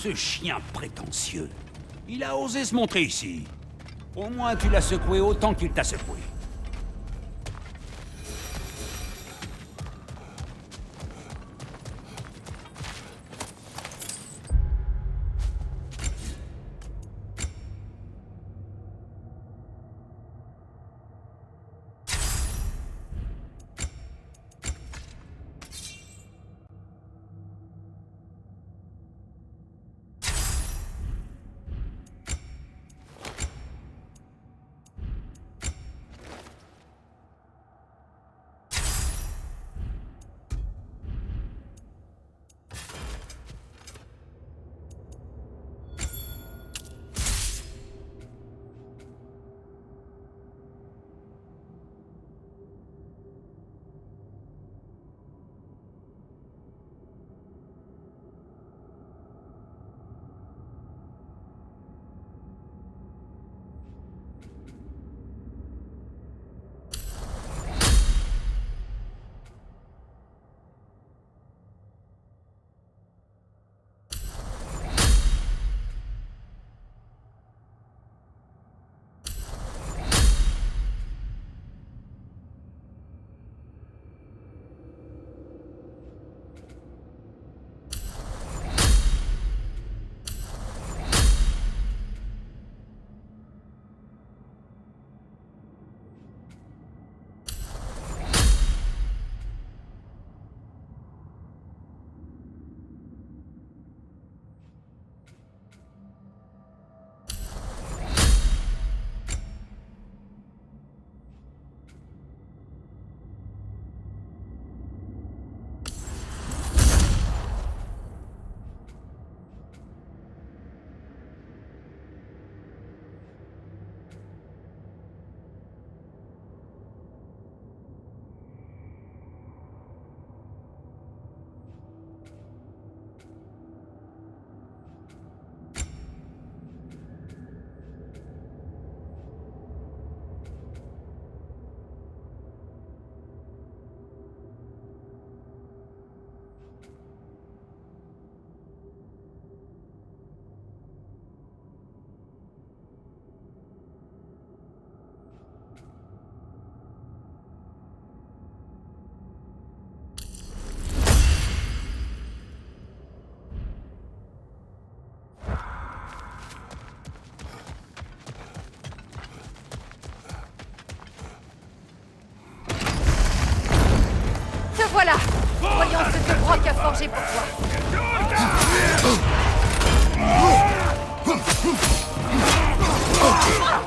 Ce chien prétentieux. Il a osé se montrer ici. Au moins tu l'as secoué autant qu'il t'a secoué. Voilà! Voyons ce que Brok a forgé pour toi.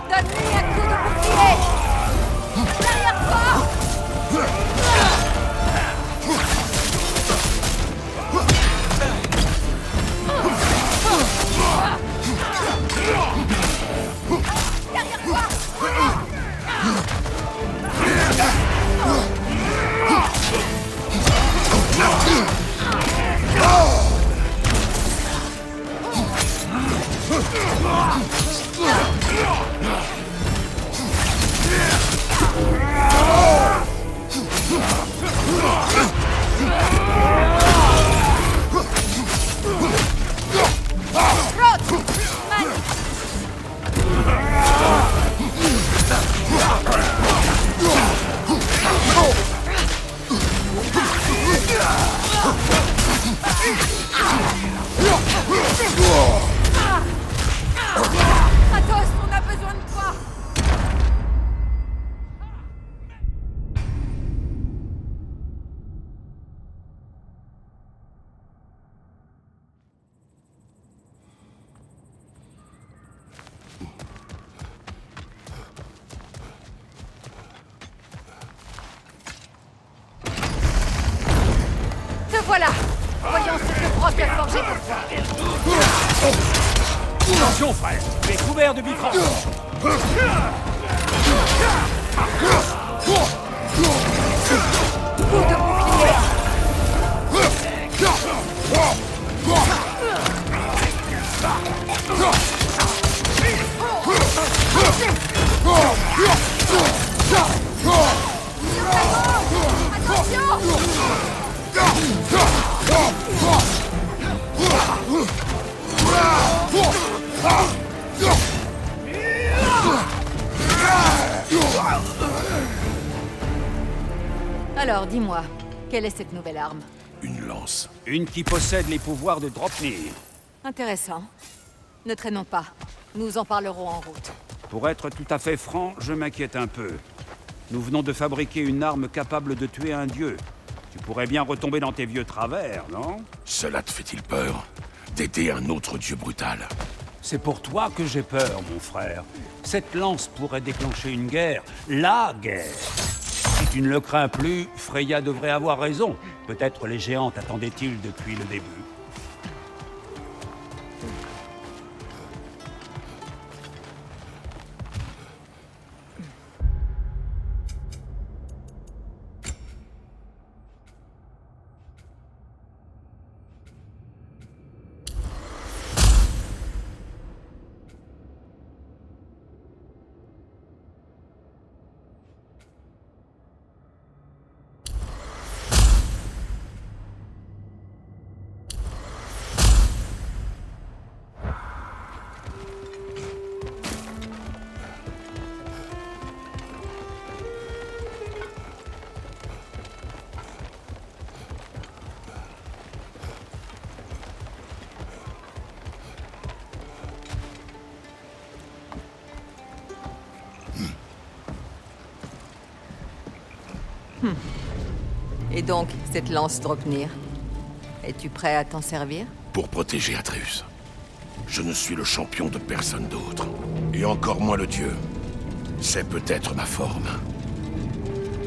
Donne-lui un coup de bouclier! Derrière toi! Derrière toi! Kratos, on a besoin de toi! Te voilà! Voyons ce que Brok a forgé pour toi! Attention, frère! Tu es couvert de bifrost! Coup de bouclier! Attention! Alors, dis-moi, quelle est cette nouvelle arme? Une lance. Une qui possède les pouvoirs de Dropnir. Intéressant. Ne traînons pas. Nous en parlerons en route. Pour être tout à fait franc, je m'inquiète un peu. Nous venons de fabriquer une arme capable de tuer un dieu. Tu pourrais bien retomber dans tes vieux travers, non? Cela te fait-il peur d'aider un autre dieu brutal? C'est pour toi que j'ai peur, mon frère. Cette lance pourrait déclencher une guerre. La guerre. Si tu ne le crains plus, Freya devrait avoir raison. Peut-être les géants t'attendaient-ils depuis le début. Et donc, cette lance Dropnir, es-tu prêt à t'en servir? Pour protéger Atreus. Je ne suis le champion de personne d'autre. Et encore moins le dieu. C'est peut-être ma forme.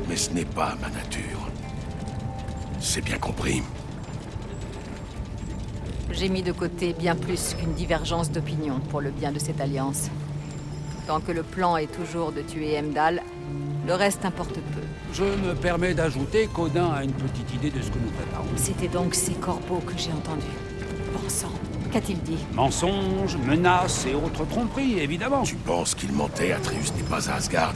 Mais ce n'est pas ma nature. C'est bien compris. J'ai mis de côté bien plus qu'une divergence d'opinion pour le bien de cette alliance. Tant que le plan est toujours de tuer Heimdall, le reste importe peu. Je me permets d'ajouter qu'Odin a une petite idée de ce que nous préparons. C'était donc ces corbeaux que j'ai entendus. Bon sang, qu'a-t-il dit? Mensonges, menaces et autres tromperies, évidemment. Tu penses qu'il mentait, Atreus n'est pas à Asgard?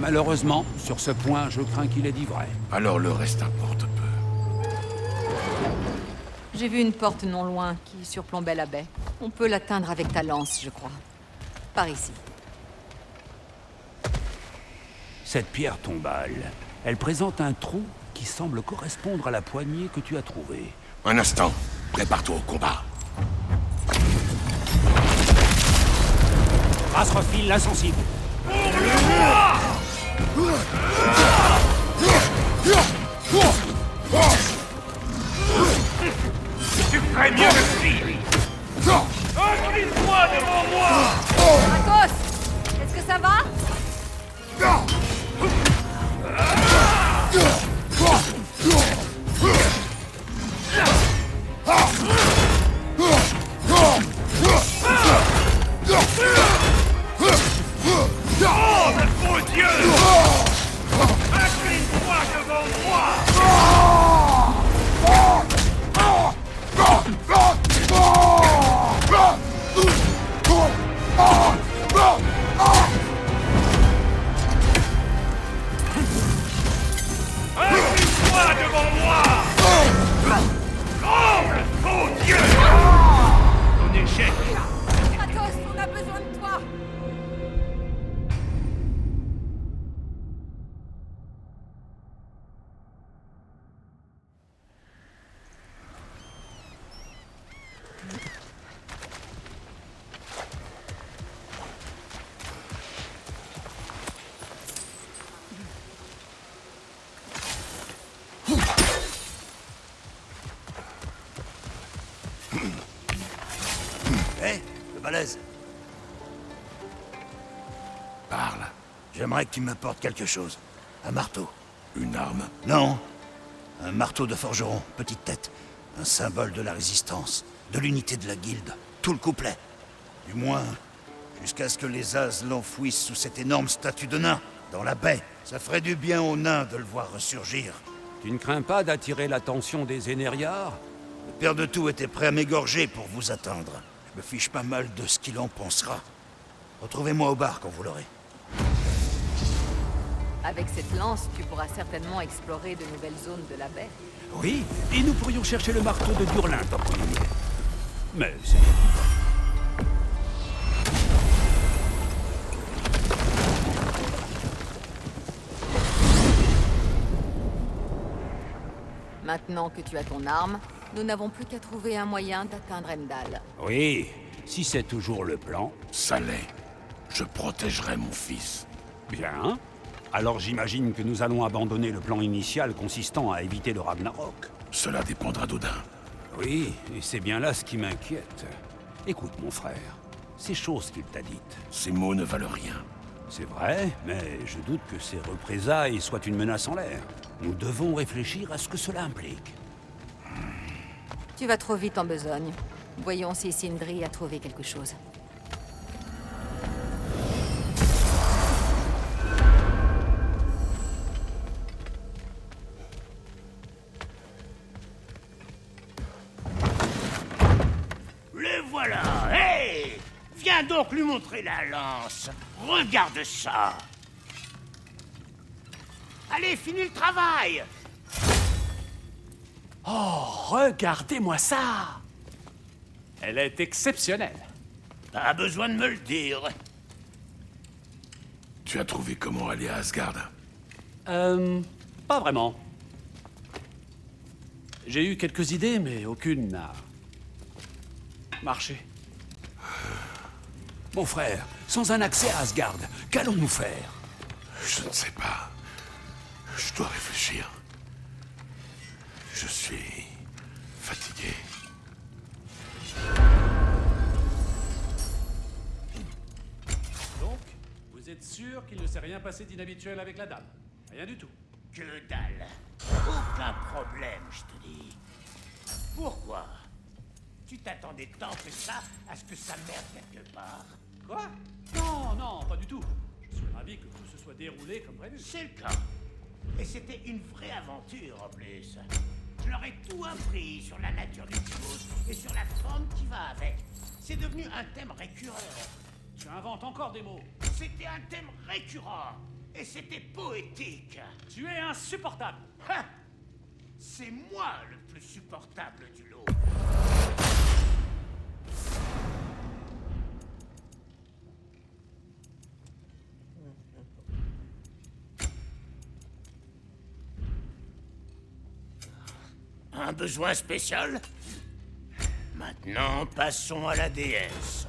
Malheureusement, sur ce point, je crains qu'il ait dit vrai. Alors le reste importe peu. J'ai vu une porte non loin qui surplombait la baie. On peut l'atteindre avec ta lance, je crois. Par ici. Cette pierre tombale, elle présente un trou qui semble correspondre à la poignée que tu as trouvée. Un instant. Prépare-toi au combat. Race refile l'insensible. Tu ferais mieux de fuir. Incline-toi devant moi. Kratos! Est-ce que ça va? Oh, le beau Dieu! Incline-toi devant moi! Incline-toi devant moi! Oh, le beau Dieu! Ton échec! Kratos, on a besoin de toi! Hé, le balèze. Parle. J'aimerais que tu m'apportes quelque chose. Un marteau. Une arme. Non. Un marteau de forgeron, petite tête. Un symbole de la résistance, de l'unité de la guilde. Tout le couplet. Du moins, jusqu'à ce que les As l'enfouissent sous cette énorme statue de nain, dans la baie. Ça ferait du bien aux nains de le voir ressurgir. Tu ne crains pas d'attirer l'attention des Énériards? Le père de tout était prêt à m'égorger pour vous attendre. Je me fiche pas mal de ce qu'il en pensera. Retrouvez-moi au bar quand vous l'aurez. Avec cette lance, tu pourras certainement explorer de nouvelles zones de la baie. Oui, et nous pourrions chercher le marteau de Durlin tant qu'on y est. Mais c'est... Maintenant que tu as ton arme, nous n'avons plus qu'à trouver un moyen d'atteindre Heimdall. Oui, si c'est toujours le plan. Ça l'est. Je protégerai mon fils. Bien. Alors j'imagine que nous allons abandonner le plan initial consistant à éviter le Ragnarok. Cela dépendra d'Odin. Oui, et c'est bien là ce qui m'inquiète. Écoute, mon frère, ces choses qu'il t'a dites, Ces mots ne valent rien. c'est vrai, mais je doute que ces représailles soient une menace en l'air. Nous devons réfléchir à ce que cela implique. Tu vas trop vite en besogne. Voyons si Sindri a trouvé quelque chose. Le voilà. Hé! Viens donc lui montrer la lance. Regarde ça. Allez, finis le travail. Oh, regardez-moi ça! Elle est exceptionnelle. Pas besoin de me le dire. Tu as trouvé comment aller à Asgard? Pas vraiment. J'ai eu quelques idées, mais aucune n'a marché. Mon frère, sans un accès à Asgard, qu'allons-nous faire? Je ne sais pas. Je dois réfléchir. Je suis fatigué. Donc, vous êtes sûr qu'il ne s'est rien passé d'inhabituel avec la dame? Rien du tout. Que dalle. Aucun problème, je te dis. Pourquoi? Tu t'attendais tant que ça à ce que ça merde quelque part? Quoi? Non, non, pas du tout. Je suis ravi que tout se soit déroulé comme prévu. C'est le cas. Et c'était une vraie aventure en plus. Je leur ai tout appris sur la nature du cosmos et sur la forme qui va avec. C'est devenu un thème récurrent. Tu inventes encore des mots. C'était un thème récurrent. Et c'était poétique. Tu es insupportable. Ha! C'est moi le plus supportable du lot. Un besoin spécial? Maintenant, passons à la déesse.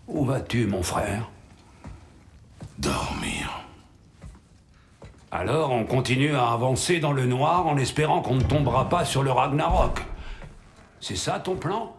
Où vas-tu, mon frère? Dormir. Alors on continue à avancer dans le noir en espérant qu'on ne tombera pas sur le Ragnarok. C'est ça ton plan?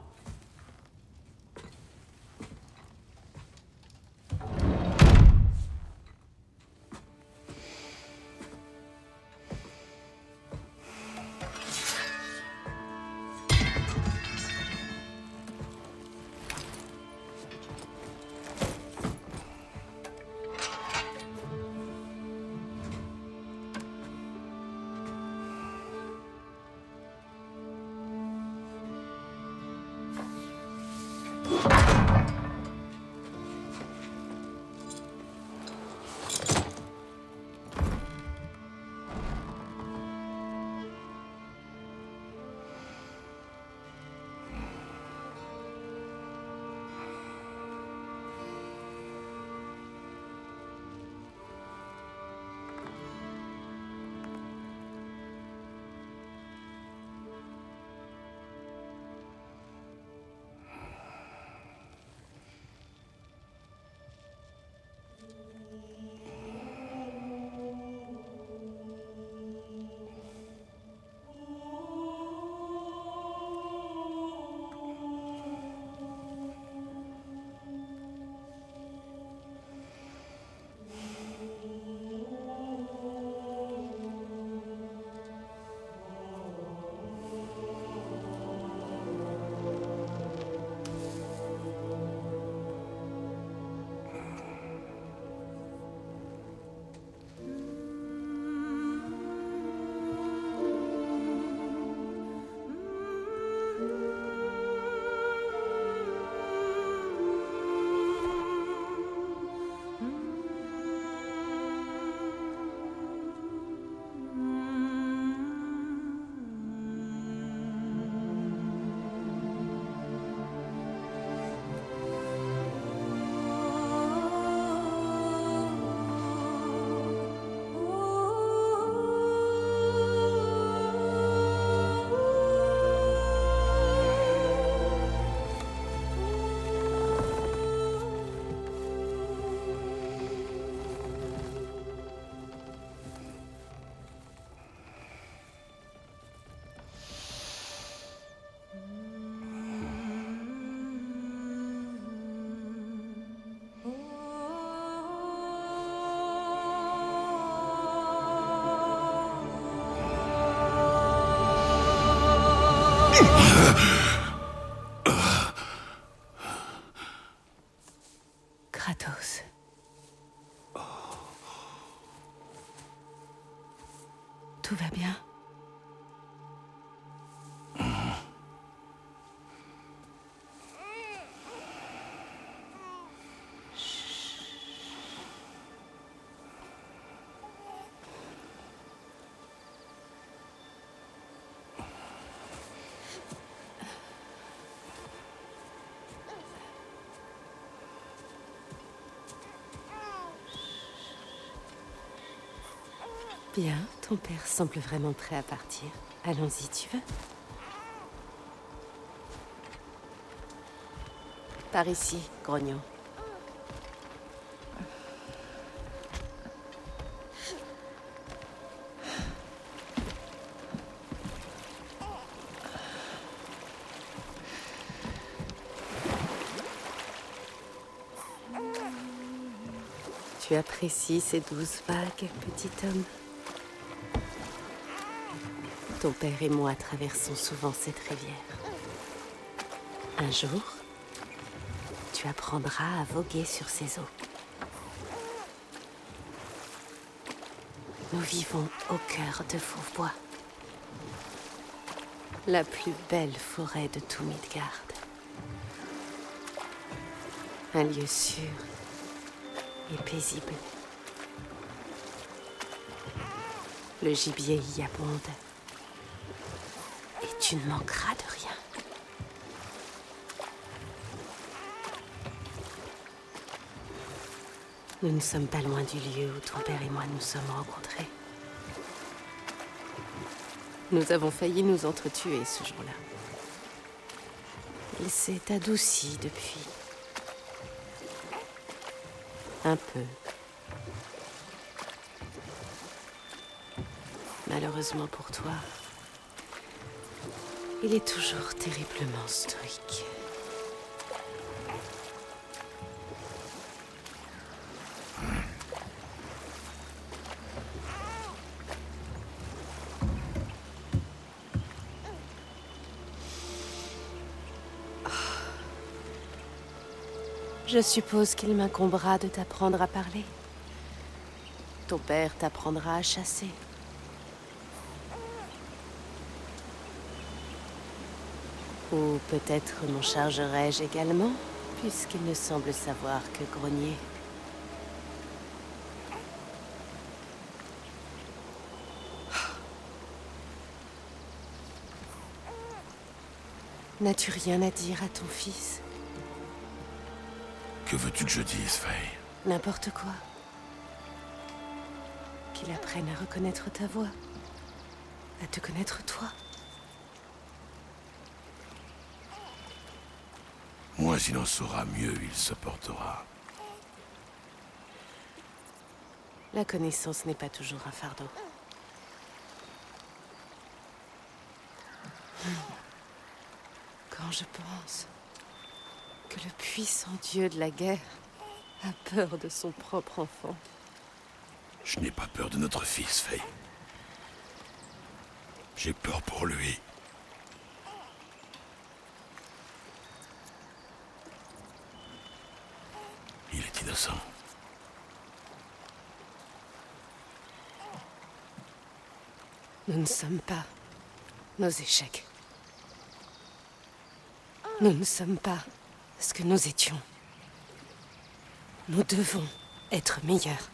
Kratos. Tout va bien? Bien, ton père semble vraiment prêt à partir. Allons-y, tu veux? Par ici, grognon. Tu apprécies ces douces vagues, petit homme? Ton père et moi traversons souvent cette rivière. Un jour, tu apprendras à voguer sur ces eaux. Nous vivons au cœur de Fourbois, la plus belle forêt de tout Midgard. Un lieu sûr et paisible. Le gibier y abonde. Et tu ne manqueras de rien. Nous ne sommes pas loin du lieu où ton père et moi nous sommes rencontrés. Nous avons failli nous entretuer ce jour-là. Il s'est adouci depuis. Un peu. Malheureusement pour toi, il est toujours terriblement stoïque. Je suppose qu'il m'incombera de t'apprendre à parler. Ton père t'apprendra à chasser. Ou peut-être m'en chargerai-je également, puisqu'il ne semble savoir que grogner. N'as-tu rien à dire à ton fils? Que veux-tu que je dise, Faye? N'importe quoi. Qu'il apprenne à reconnaître ta voix. À te connaître toi. Moins il en saura, mieux il se portera. La connaissance n'est pas toujours un fardeau. Quand je pense que le puissant dieu de la guerre a peur de son propre enfant. Je n'ai pas peur de notre fils, Faye. J'ai peur pour lui. Il est innocent. Nous ne sommes pas nos échecs. Nous ne sommes pas ce que nous étions. Nous devons être meilleurs.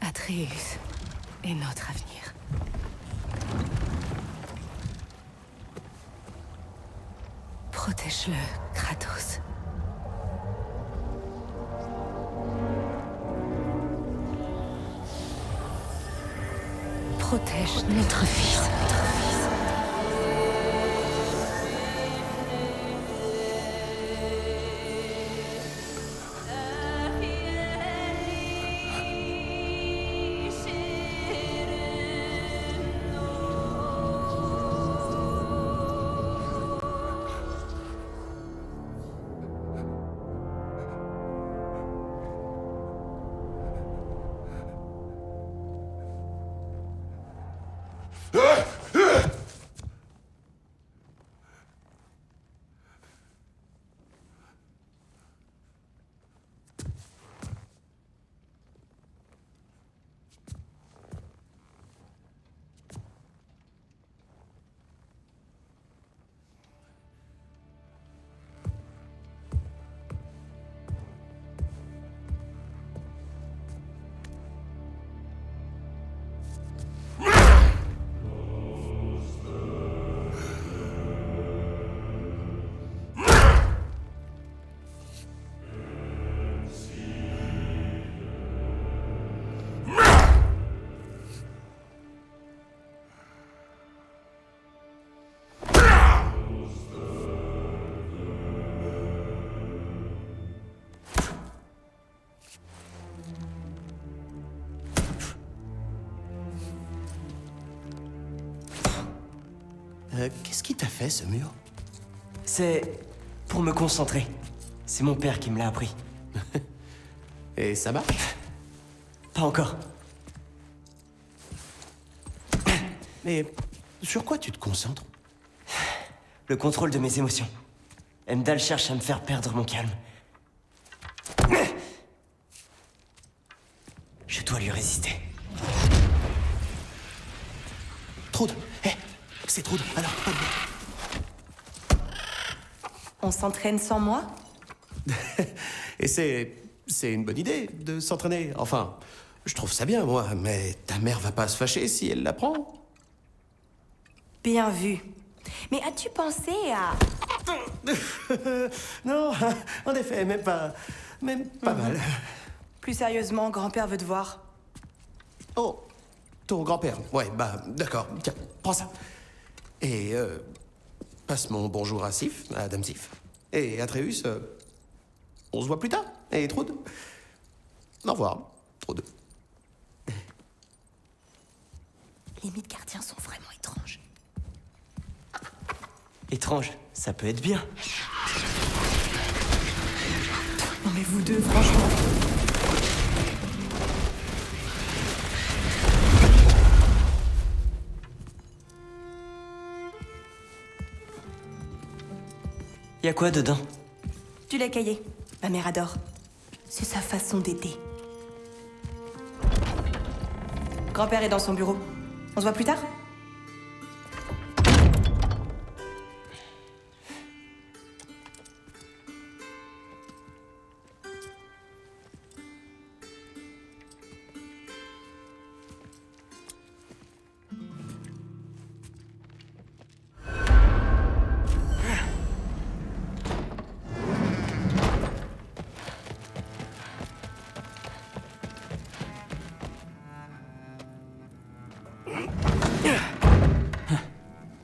Atreus est notre avenir. Protège-le, Kratos. Protège notre fils. Qu'est-ce qui t'a fait, ce mur? C'est pour me concentrer. C'est mon père qui me l'a appris. Et ça marche? Pas encore. Mais sur quoi tu te concentres? Le contrôle de mes émotions. Heimdall cherche à me faire perdre mon calme. Je dois lui résister. Trude! Hé! C'est Trude, alors, pas de bien. On s'entraîne sans moi? Et c'est une bonne idée de s'entraîner. Enfin, je trouve ça bien, moi, mais ta mère va pas se fâcher si elle l'apprend. Bien vu. Mais as-tu pensé à... Non, en effet, même pas mal. Plus sérieusement, grand-père veut te voir. Oh, ton grand-père. Ouais, bah, d'accord. Tiens, prends ça. Et, passe mon bonjour à Sif, à Adam Sif. Et Atreus, on se voit plus tard. Et Trude. Au revoir, Trude. Les Midgardiens sont vraiment étranges. Étrange, ça peut être bien. Non mais vous deux, franchement... Y a quoi dedans? Tu l'as caillé. Ma mère adore. C'est sa façon d'aider. Grand-père est dans son bureau. On se voit plus tard?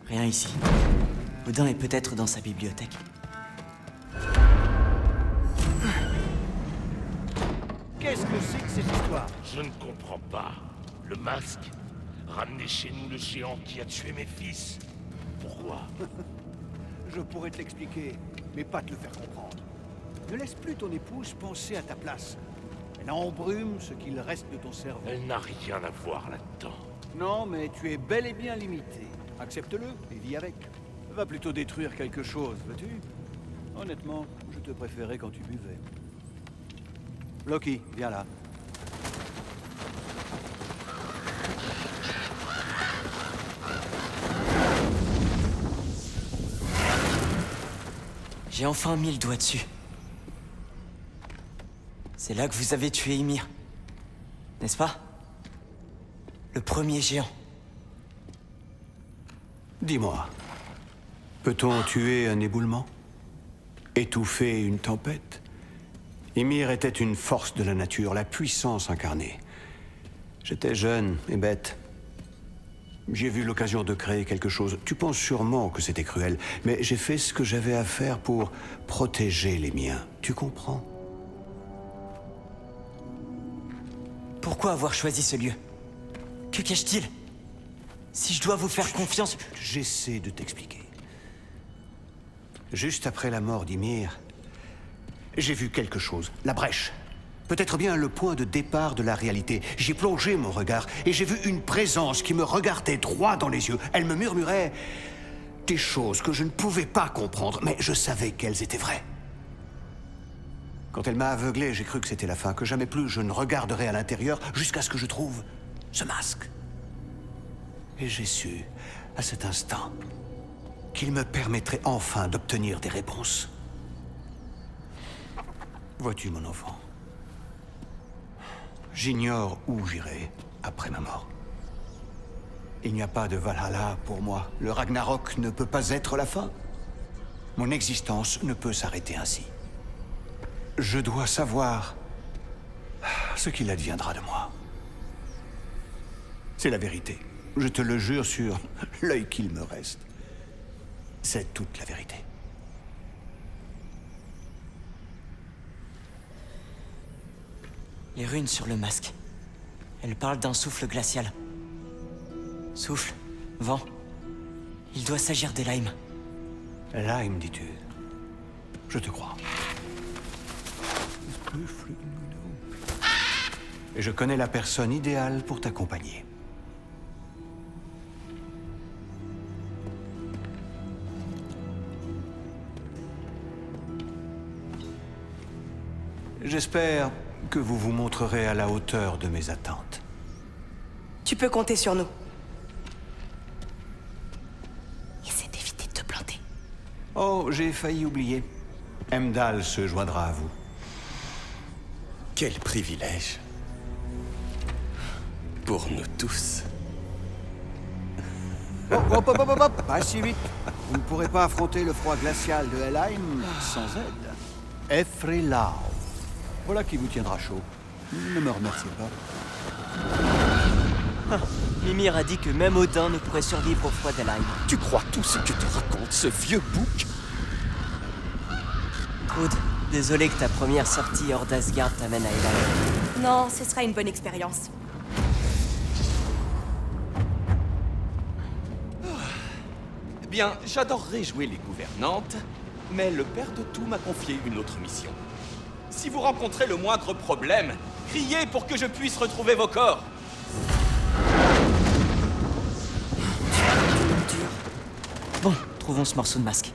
Rien ici. Odin est peut-être dans sa bibliothèque. Qu'est-ce que c'est que cette histoire? Je ne comprends pas. Le masque. Ramener chez nous le géant qui a tué mes fils. Pourquoi? Je pourrais te l'expliquer, mais pas te le faire comprendre. Ne laisse plus ton épouse penser à ta place. Elle embrume ce qu'il reste de ton cerveau. Elle n'a rien à voir là-dedans. Non, mais tu es bel et bien limité. Accepte-le et vis avec. Va plutôt détruire quelque chose, veux-tu? Honnêtement, je te préférais quand tu buvais. Loki, viens là. J'ai enfin mis le doigt dessus. C'est là que vous avez tué Ymir. N'est-ce pas? Le premier géant. Dis-moi, peut-on tuer un éboulement? Étouffer une tempête? Ymir était une force de la nature, la puissance incarnée. J'étais jeune et bête. J'ai vu l'occasion de créer quelque chose. Tu penses sûrement que c'était cruel, mais j'ai fait ce que j'avais à faire pour protéger les miens. Tu comprends? Pourquoi avoir choisi ce lieu? Que cache-t-il? Si je dois vous faire confiance... J'essaie de t'expliquer. Juste après la mort d'Ymir, j'ai vu quelque chose. La brèche. peut-être bien le point de départ de la réalité. J'y plongé mon regard et j'ai vu une présence qui me regardait droit dans les yeux. Elle me murmurait des choses que je ne pouvais pas comprendre, mais je savais qu'elles étaient vraies. Quand elle m'a aveuglé, j'ai cru que c'était la fin, que jamais plus je ne regarderai à l'intérieur jusqu'à ce que je trouve ce masque. Et j'ai su, à cet instant, qu'il me permettrait enfin d'obtenir des réponses. Vois-tu, mon enfant, j'ignore où j'irai après ma mort. Il n'y a pas de Valhalla pour moi. Le Ragnarok ne peut pas être la fin. Mon existence ne peut s'arrêter ainsi. Je dois savoir ce qu'il adviendra de moi. C'est la vérité. Je te le jure sur l'œil qu'il me reste. C'est toute la vérité. Les runes sur le masque. Elles parlent d'un souffle glacial. Souffle, vent. Il doit s'agir d'Helheim. Helheim, dis-tu? Je te crois. Et je connais la personne idéale pour t'accompagner. J'espère que vous vous montrerez à la hauteur de mes attentes. Tu peux compter sur nous. Essaie d'éviter de te planter. Oh, j'ai failli oublier. Heimdall se joindra à vous. Quel privilège. Pour nous tous. Hop, hop, hop, hop, hop. Pas si vite. Vous ne pourrez pas affronter le froid glacial de Helheim sans aide. Efrelau. Voilà qui vous tiendra chaud. Ne me remerciez pas. Mimir a dit que même Odin ne pourrait survivre au froid d'Helheim. Tu crois tout ce que te raconte ce vieux bouc? Aude, désolé que ta première sortie hors d'Asgard t'amène à Helheim. Non, ce sera une bonne expérience. Bien, j'adorerais jouer les gouvernantes, mais le père de tout m'a confié une autre mission. Si vous rencontrez le moindre problème, criez pour que je puisse retrouver vos corps. Bon, trouvons ce morceau de masque.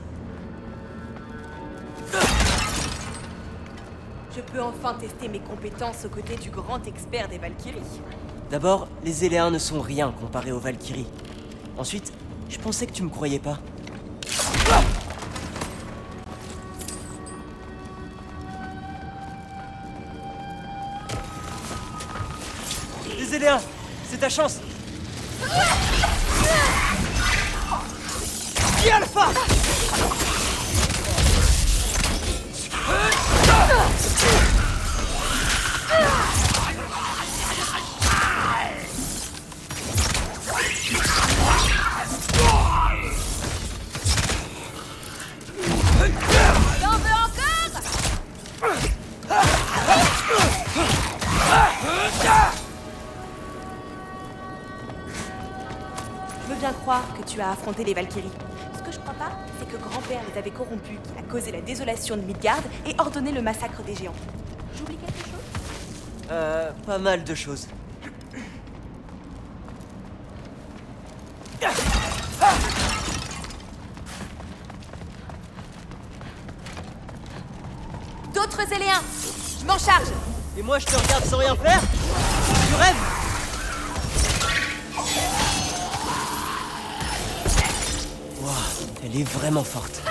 Je peux enfin tester mes compétences aux côtés du grand expert des Valkyries. D'abord, les Éléens ne sont rien comparés aux Valkyries. Ensuite, je pensais que tu me croyais pas. Les Éléens, c'est ta chance. Qui Alpha! T'en veux encore? Je veux bien croire que tu as affronté les Valkyries. Ce que je crois pas, c'est que grand-père les avait corrompus, qu'il a causé la désolation de Midgard et ordonné le massacre des géants. J'oublie quelque chose? Pas mal de choses. D'autres Éléens! Je m'en charge! Et moi je te regarde sans rien faire? Tu rêves? Wow, elle est vraiment forte.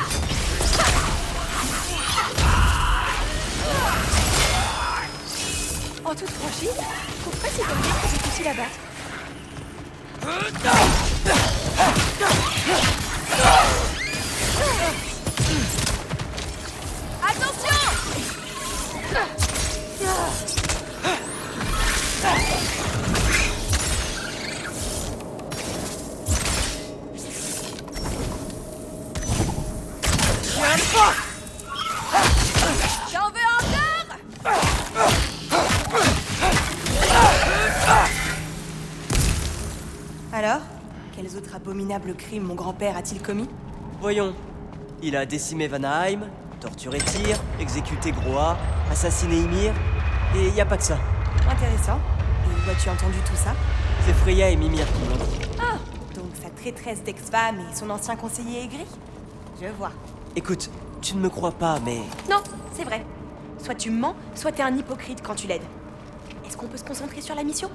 En toute franchise, pourquoi c'est comme ça que j'ai pu la battre? T'en veux encore? Alors, quels autres abominables crimes mon grand-père a-t-il commis? Voyons. Il a décimé Vanaheim, torturé Tyr, exécuté Groa, assassiné Ymir. Et y a pas que ça. Intéressant. Et où as-tu entendu tout ça? C'est Freya et Mimir qui me l'ont dit. Ah, donc sa traîtresse d'ex-femme et son ancien conseiller aigri? Je vois. Écoute, tu ne me crois pas, mais... Non, c'est vrai. Soit tu mens, soit t'es un hypocrite quand tu l'aides. Est-ce qu'on peut se concentrer sur la mission?